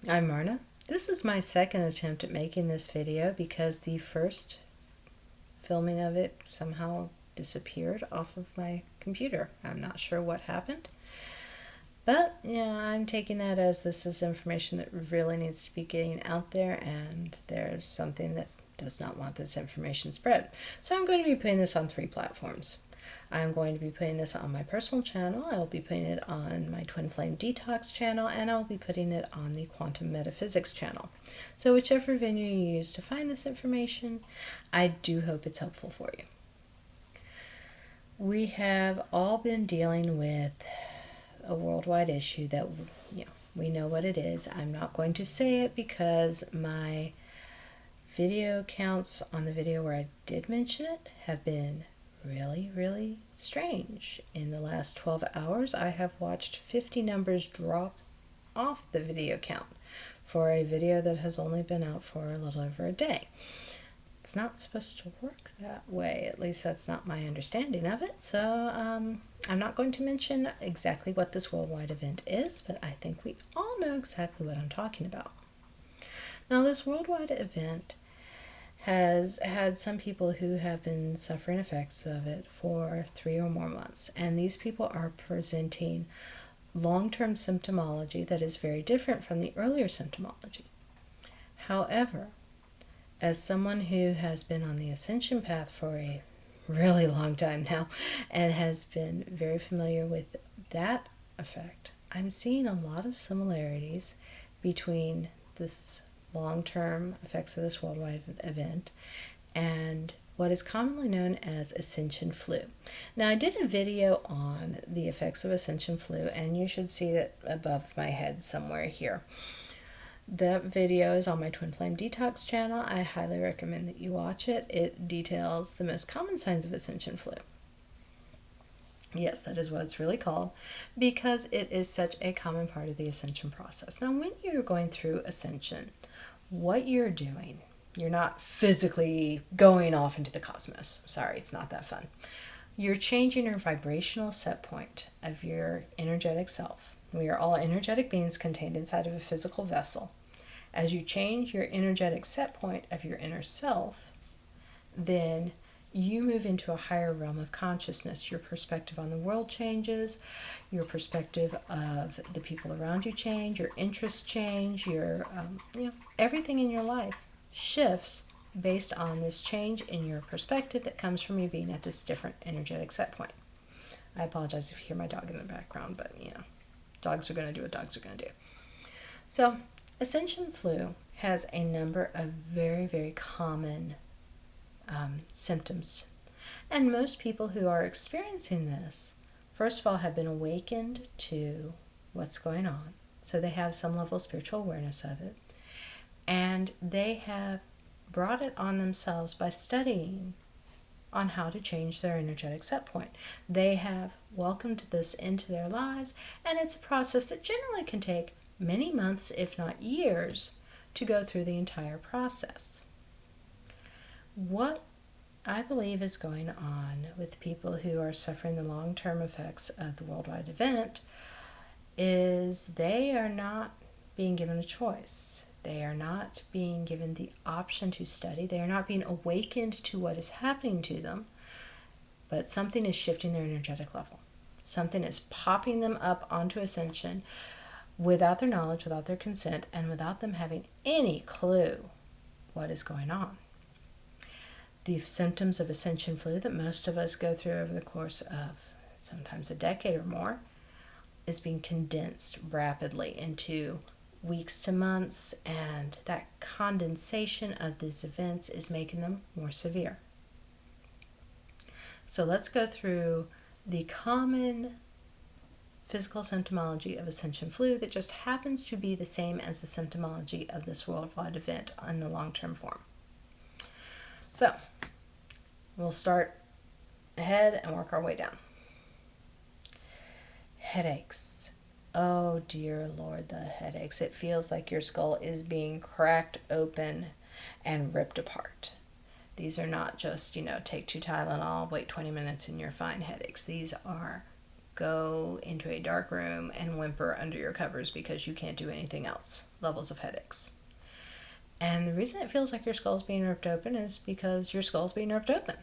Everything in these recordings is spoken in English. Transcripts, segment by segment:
I'm Marna. This is my second attempt at making this video because the first filming of it somehow disappeared off of my computer. I'm not sure what happened. But, I'm taking that as this is information that really needs to be getting out there, and there's something that does not want this information spread. So I'm going to be putting this on 3 platforms. I'm going to be putting this on my personal channel, I will be putting it on my Twin Flame Detox channel, and I'll be putting it on the Quantum Metaphysics channel. So whichever venue you use to find this information, I do hope it's helpful for you. We have all been dealing with a worldwide issue that, we know what it is. I'm not going to say it because my video counts on the video where I did mention it have been really, really strange. In the last 12 hours, I have watched 50 numbers drop off the video count for a video that has only been out for a little over a day. It's not supposed to work that way. At least that's not my understanding of it. So I'm not going to mention exactly what this worldwide event is, but I think we all know exactly what I'm talking about. Now, this worldwide event has had some people who have been suffering effects of it for 3 or more months, and these people are presenting long-term symptomology that is very different from the earlier symptomology. However, as someone who has been on the Ascension path for a really long time now and has been very familiar with that effect, I'm seeing a lot of similarities between this long-term effects of this worldwide event and what is commonly known as Ascension flu. Now, I did a video on the effects of Ascension flu, and you should see it above my head somewhere here. That video is on my Twin Flame Detox channel. I highly recommend that you watch it. It details the most common signs of Ascension flu. Yes, that is what it's really called, because it is such a common part of the Ascension process. Now, when you're going through Ascension, what you're doing, you're not physically going off into the cosmos. Sorry, it's not that fun. You're changing your vibrational set point of your energetic self. We are all energetic beings contained inside of a physical vessel. As you change your energetic set point of your inner self, then you move into a higher realm of consciousness. Your perspective on the world changes, your perspective of the people around you change, your interests change, your everything in your life shifts based on this change in your perspective that comes from you being at this different energetic set point. I apologize if you hear my dog in the background, but dogs are going to do what dogs are going to do. So, Ascension flu has a number of very, very common symptoms. And most people who are experiencing this, first of all, have been awakened to what's going on. So they have some level of spiritual awareness of it. And they have brought it on themselves by studying on how to change their energetic set point. They have welcomed this into their lives, and it's a process that generally can take many months, if not years, to go through the entire process. What I believe is going on with people who are suffering the long-term effects of the worldwide event is they are not being given a choice. They are not being given the option to study. They are not being awakened to what is happening to them, but something is shifting their energetic level. Something is popping them up onto Ascension without their knowledge, without their consent, and without them having any clue what is going on. The symptoms of Ascension flu that most of us go through over the course of sometimes a decade or more is being condensed rapidly into weeks to months, and that condensation of these events is making them more severe. So let's go through the common physical symptomology of Ascension flu that just happens to be the same as the symptomology of this worldwide event in the long-term form. So we'll start ahead and work our way down. Headaches. Oh dear Lord, the headaches. It feels like your skull is being cracked open and ripped apart. These are not just, take 2 Tylenol, wait 20 minutes and you're fine headaches. These are go into a dark room and whimper under your covers because you can't do anything else. Levels of headaches. And the reason it feels like your skull's being ripped open is because your skull's being ripped open.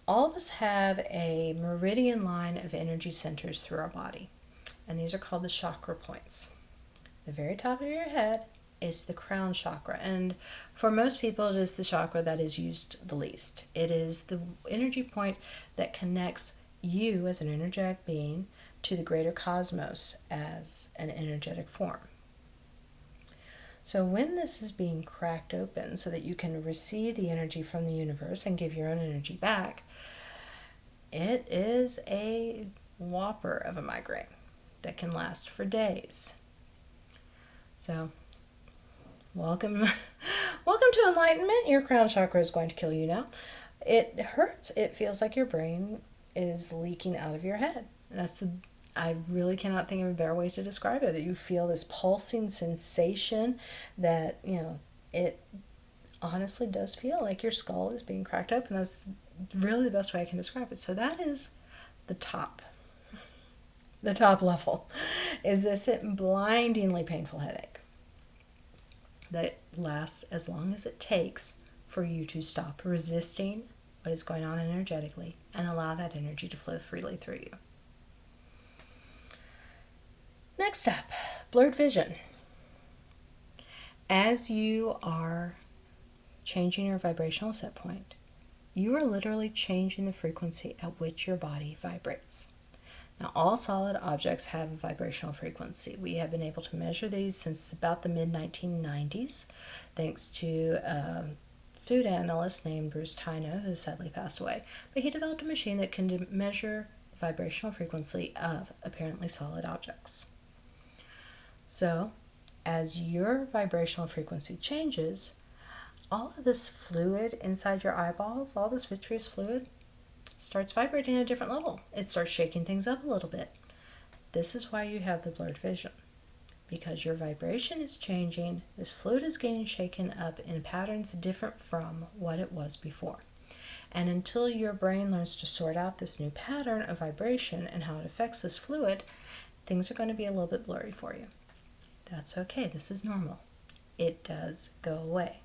All of us have a meridian line of energy centers through our body, and these are called the chakra points. The very top of your head is the crown chakra, and for most people it is the chakra that is used the least. It is the energy point that connects you as an energetic being to the greater cosmos as an energetic form. So when this is being cracked open so that you can receive the energy from the universe and give your own energy back, it is a whopper of a migraine that can last for days. So welcome to enlightenment. Your crown chakra is going to kill you now. It hurts. It feels like your brain is leaking out of your head. I really cannot think of a better way to describe it. You feel this pulsing sensation that, it honestly does feel like your skull is being cracked open. That's really the best way I can describe it. So that is the top. The top level is this blindingly painful headache that lasts as long as it takes for you to stop resisting what is going on energetically and allow that energy to flow freely through you. Next up, blurred vision. As you are changing your vibrational set point, you are literally changing the frequency at which your body vibrates. Now, all solid objects have a vibrational frequency. We have been able to measure these since about the mid-1990s, thanks to a food analyst named Bruce Tyno, who sadly passed away. But he developed a machine that can measure the vibrational frequency of apparently solid objects. So, as your vibrational frequency changes, all of this fluid inside your eyeballs, all this vitreous fluid, starts vibrating at a different level. It starts shaking things up a little bit. This is why you have the blurred vision. Because your vibration is changing, this fluid is getting shaken up in patterns different from what it was before. And until your brain learns to sort out this new pattern of vibration and how it affects this fluid, things are going to be a little bit blurry for you. That's okay. This is normal. It does go away.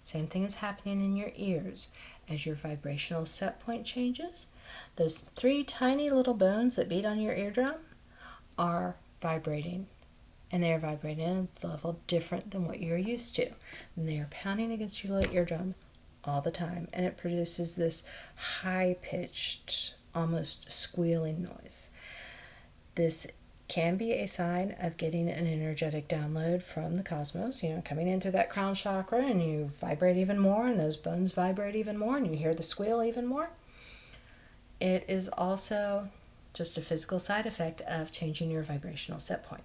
Same thing is happening in your ears. As your vibrational set point changes, those 3 tiny little bones that beat on your eardrum are vibrating. And they are vibrating at a level different than what you're used to. And they are pounding against your little eardrum all the time. And it produces this high-pitched, almost squealing noise. This can be a sign of getting an energetic download from the cosmos, coming in through that crown chakra, and you vibrate even more, and those bones vibrate even more, and you hear the squeal even more. It is also just a physical side effect of changing your vibrational set point.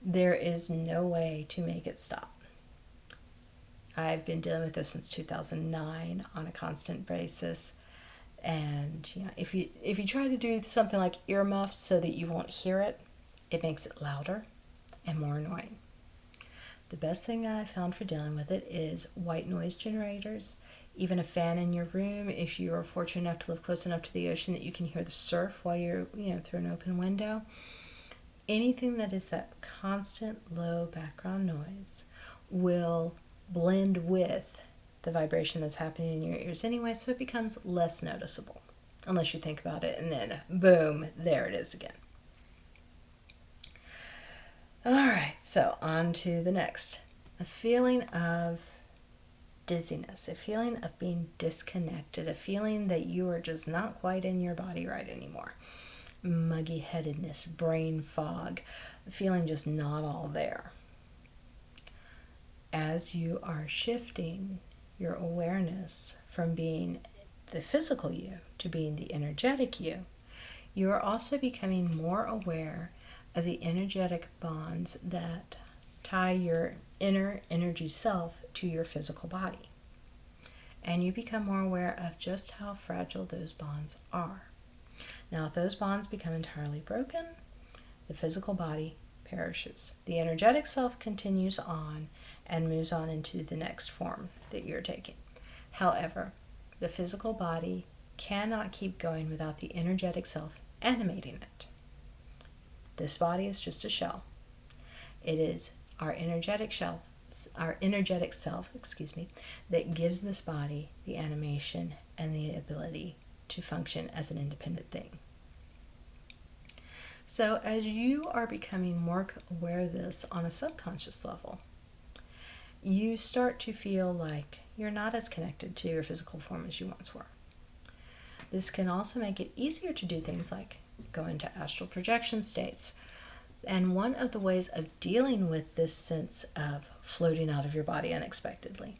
There is no way to make it stop. I've been dealing with this since 2009 on a constant basis. And if you try to do something like earmuffs so that you won't hear it, it makes it louder and more annoying. The best thing I found for dealing with it is white noise generators, even a fan in your room if you are fortunate enough to live close enough to the ocean that you can hear the surf while you're through an open window. Anything that is that constant low background noise will blend with the vibration that's happening in your ears anyway, so it becomes less noticeable, unless you think about it, and then boom, there it is again. All right, so on to the next. A feeling of dizziness, a feeling of being disconnected, a feeling that you are just not quite in your body right anymore. Muggy headedness, brain fog, feeling just not all there. As you are shifting your awareness from being the physical you to being the energetic you, you are also becoming more aware of the energetic bonds that tie your inner energy self to your physical body. And you become more aware of just how fragile those bonds are. Now, if those bonds become entirely broken, the physical body perishes. The energetic self continues on and moves on into the next form that you're taking. However, the physical body cannot keep going without the energetic self animating it. This body is just a shell. It is our energetic self, that gives this body the animation and the ability to function as an independent thing. So as you are becoming more aware of this on a subconscious level, you start to feel like you're not as connected to your physical form as you once were. This can also make it easier to do things like go into astral projection states. And one of the ways of dealing with this sense of floating out of your body unexpectedly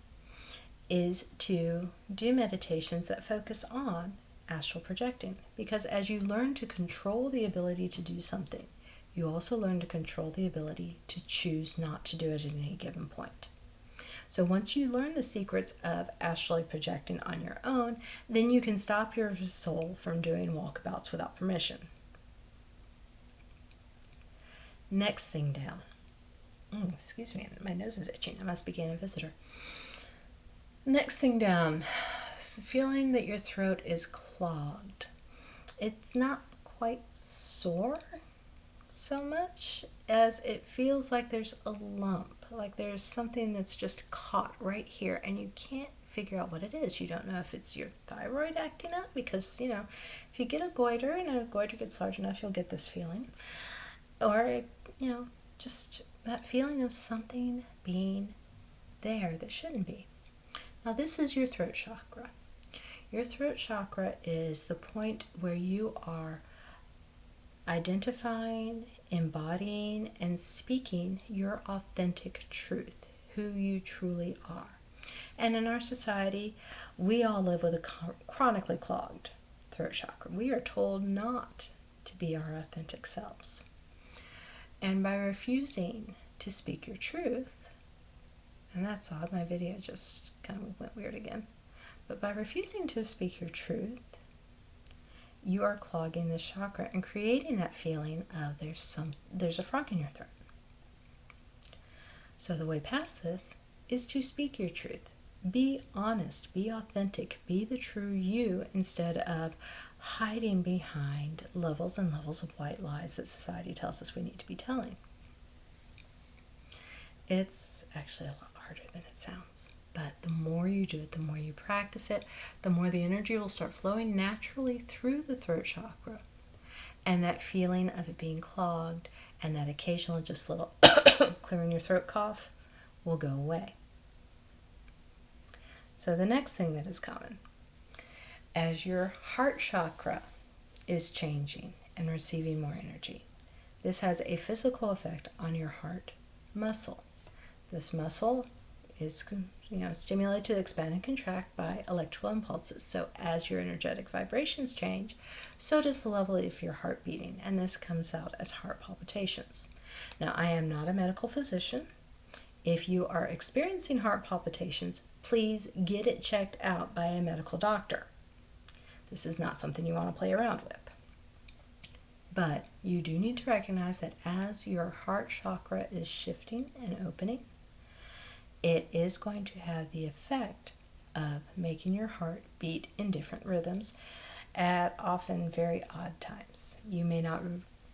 is to do meditations that focus on astral projecting. Because as you learn to control the ability to do something, you also learn to control the ability to choose not to do it at any given point. So once you learn the secrets of astrally projecting on your own, then you can stop your soul from doing walkabouts without permission. Next thing down. Excuse me, my nose is itching. I must be getting a visitor. Next thing down, feeling that your throat is clogged. It's not quite sore so much as it feels like there's a lump, like there's something that's just caught right here and you can't figure out what it is. You don't know if it's your thyroid acting up because, if you get a goiter and a goiter gets large enough, you'll get this feeling. Or, just that feeling of something being there that shouldn't be. Now, this is your throat chakra. Your throat chakra is the point where you are identifying, embodying, and speaking your authentic truth, who you truly are. And in our society, we all live with a chronically clogged throat chakra. We are told not to be our authentic selves. And by refusing to speak your truth, and that's odd, my video just kind of went weird again, but by refusing to speak your truth, you are clogging the chakra and creating that feeling of there's a frog in your throat. So the way past this is to speak your truth. Be honest, be authentic, be the true you instead of hiding behind levels and levels of white lies that society tells us we need to be telling. It's actually a lot harder than it sounds. But the more you do it, the more you practice it, the more the energy will start flowing naturally through the throat chakra. And that feeling of it being clogged and that occasional just little clearing your throat cough will go away. So the next thing that is common, as your heart chakra is changing and receiving more energy, this has a physical effect on your heart muscle. This muscle is stimulated to expand and contract by electrical impulses. So as your energetic vibrations change, so does the level of your heart beating, and this comes out as heart palpitations. Now, I am not a medical physician. If you are experiencing heart palpitations, please get it checked out by a medical doctor. This is not something you want to play around with. But you do need to recognize that as your heart chakra is shifting and opening, it is going to have the effect of making your heart beat in different rhythms at often very odd times. You may not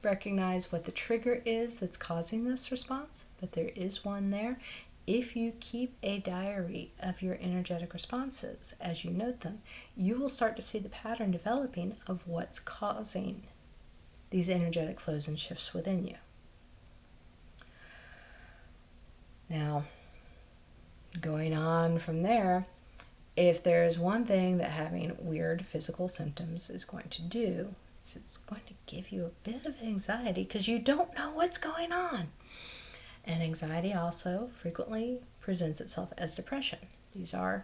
recognize what the trigger is that's causing this response, but there is one there. If you keep a diary of your energetic responses as you note them, you will start to see the pattern developing of what's causing these energetic flows and shifts within you. Now, going on from there, if there's one thing that having weird physical symptoms is going to do, is it's going to give you a bit of anxiety because you don't know what's going on. And anxiety also frequently presents itself as depression. These are,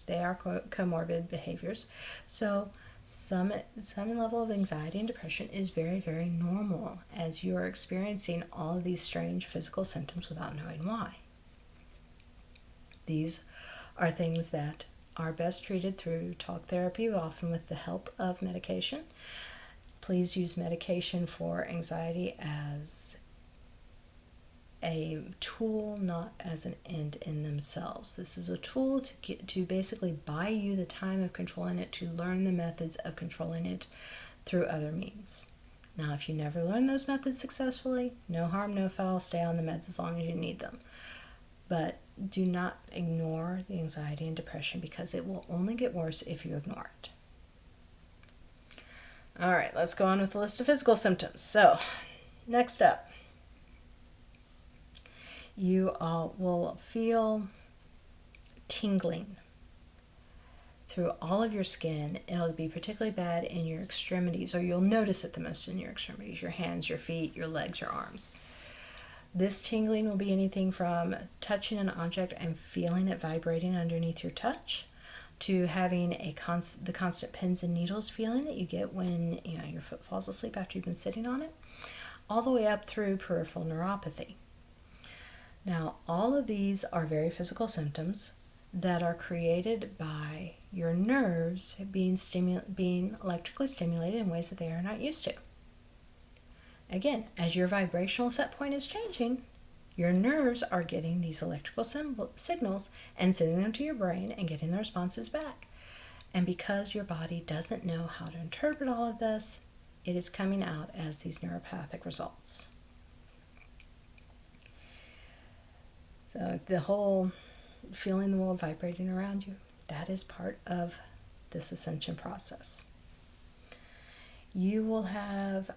they are comorbid behaviors. So some level of anxiety and depression is very, very normal as you are experiencing all of these strange physical symptoms without knowing why. These are things that are best treated through talk therapy, often with the help of medication. Please use medication for anxiety as a tool, not as an end in themselves. This is a tool to basically buy you the time of controlling it, to learn the methods of controlling it through other means. Now, if you never learn those methods successfully, no harm, no foul, stay on the meds as long as you need them. But do not ignore the anxiety and depression, because it will only get worse if you ignore it. All right, let's go on with the list of physical symptoms. So, next up, you will feel tingling through all of your skin. It'll be particularly bad in your extremities, or you'll notice it the most in your extremities, your hands, your feet, your legs, your arms. This tingling will be anything from touching an object and feeling it vibrating underneath your touch, to having the constant pins and needles feeling that you get when your foot falls asleep after you've been sitting on it, all the way up through peripheral neuropathy. Now, all of these are very physical symptoms that are created by your nerves being electrically stimulated in ways that they are not used to. Again, as your vibrational set point is changing, your nerves are getting these electrical signals and sending them to your brain and getting the responses back. And because your body doesn't know how to interpret all of this, it is coming out as these neuropathic results. So the whole feeling the world vibrating around you, that is part of this ascension process. You will have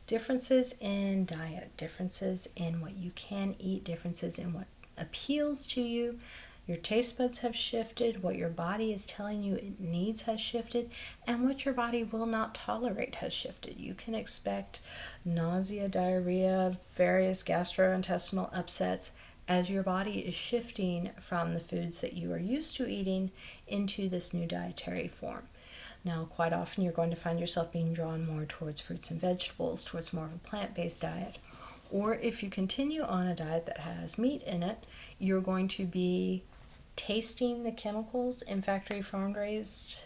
differences in diet, differences in what you can eat, differences in what appeals to you. Your taste buds have shifted, what your body is telling you it needs has shifted, and what your body will not tolerate has shifted. You can expect nausea, diarrhea, various gastrointestinal upsets as your body is shifting from the foods that you are used to eating into this new dietary form. Now, quite often you're going to find yourself being drawn more towards fruits and vegetables, towards more of a plant-based diet. Or if you continue on a diet that has meat in it, you're going to be tasting the chemicals in factory farm-raised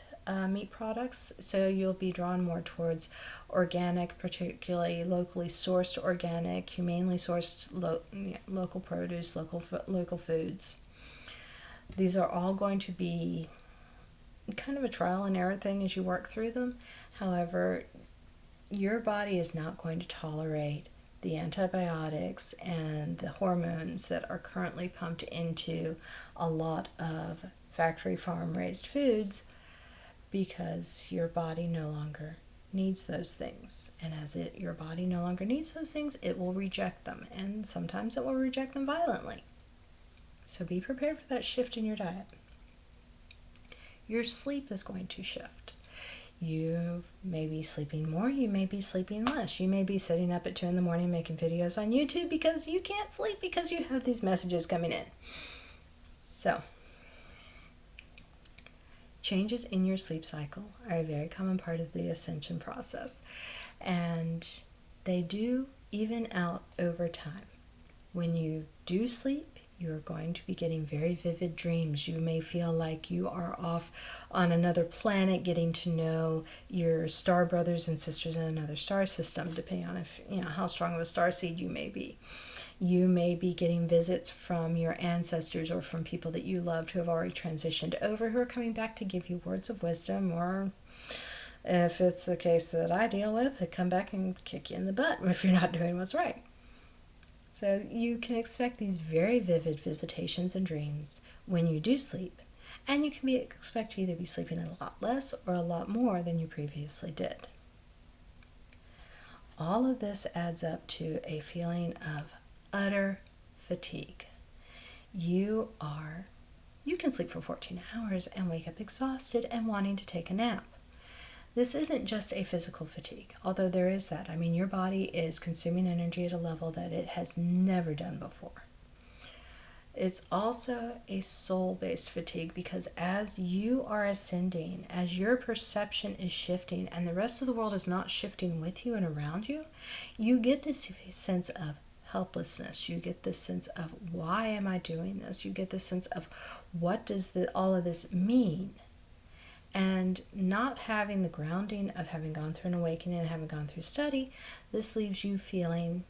meat products. So you'll be drawn more towards organic, particularly locally sourced organic, humanely sourced local produce, local foods. These are all going to be kind of a trial and error thing as you work through them. However, your body is not going to tolerate the antibiotics and the hormones that are currently pumped into a lot of factory farm raised foods, because your body no longer needs those things. And as your body no longer needs those things, it will reject them, and sometimes it will reject them violently. So be prepared for that shift in your diet. Your sleep is going to shift. You may be sleeping more, you may be sleeping less. You may be sitting up at 2 a.m. making videos on YouTube because you can't sleep because you have these messages coming in. So, changes in your sleep cycle are a very common part of the ascension process, and they do even out over time. When you do sleep, you're going to be getting very vivid dreams. You may feel like you are off on another planet, getting to know your star brothers and sisters in another star system, depending on how strong of a starseed you may be. You may be getting visits from your ancestors or from people that you loved who have already transitioned over, who are coming back to give you words of wisdom, or if it's the case that I deal with, they come back and kick you in the butt if you're not doing what's right. So you can expect these very vivid visitations and dreams when you do sleep, and you can expect to either be sleeping a lot less or a lot more than you previously did. All of this adds up to a feeling of utter fatigue. You can sleep for 14 hours and wake up exhausted and wanting to take a nap. This isn't just a physical fatigue, although there is that. I mean, your body is consuming energy at a level that it has never done before. It's also a soul-based fatigue, because as you are ascending, as your perception is shifting and the rest of the world is not shifting with you and around you, you get this sense of helplessness. You get this sense of, why am I doing this? You get this sense of, what does all of this mean? And not having the grounding of having gone through an awakening and having gone through study, this leaves you feeling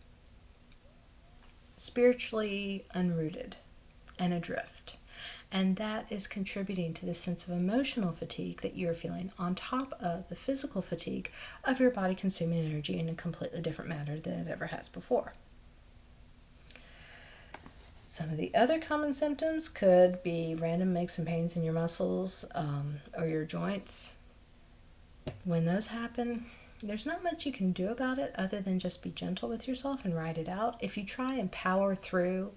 spiritually unrooted and adrift. And that is contributing to the sense of emotional fatigue that you're feeling, on top of the physical fatigue of your body consuming energy in a completely different manner than it ever has before. Some of the other common symptoms could be random aches and pains in your muscles or your joints. When those happen, there's not much you can do about it other than just be gentle with yourself and ride it out. If you try and power through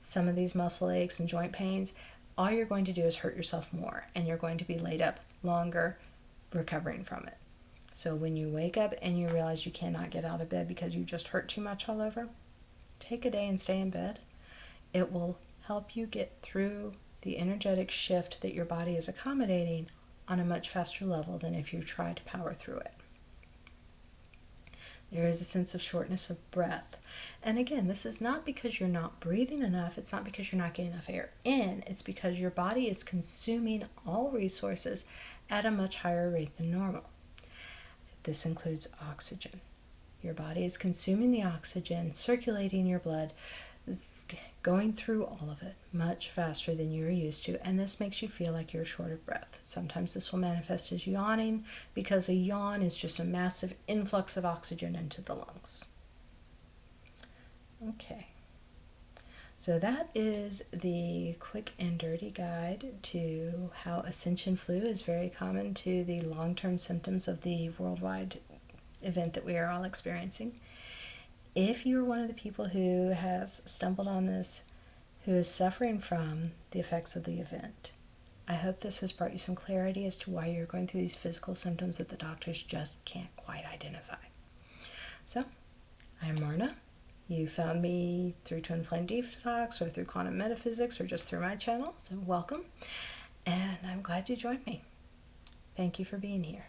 some of these muscle aches and joint pains, all you're going to do is hurt yourself more, and you're going to be laid up longer recovering from it. So when you wake up and you realize you cannot get out of bed because you just hurt too much all over, take a day and stay in bed. It will help you get through the energetic shift that your body is accommodating on a much faster level than if you try to power through it. There is a sense of shortness of breath. And again, this is not because you're not breathing enough. It's not because you're not getting enough air in. It's because your body is consuming all resources at a much higher rate than normal. This includes oxygen. Your body is consuming the oxygen, circulating your blood, going through all of it much faster than you're used to, and this makes you feel like you're short of breath. Sometimes this will manifest as yawning, because a yawn is just a massive influx of oxygen into the lungs. Okay, so that is the quick and dirty guide to how Ascension flu is very common to the long-term symptoms of the worldwide event that we are all experiencing. If you're one of the people who has stumbled on this, who is suffering from the effects of the event, I hope this has brought you some clarity as to why you're going through these physical symptoms that the doctors just can't quite identify. So, I'm Marna. You found me through Twin Flame Detox or through quantum metaphysics or just through my channel, so welcome. And I'm glad you joined me. Thank you for being here.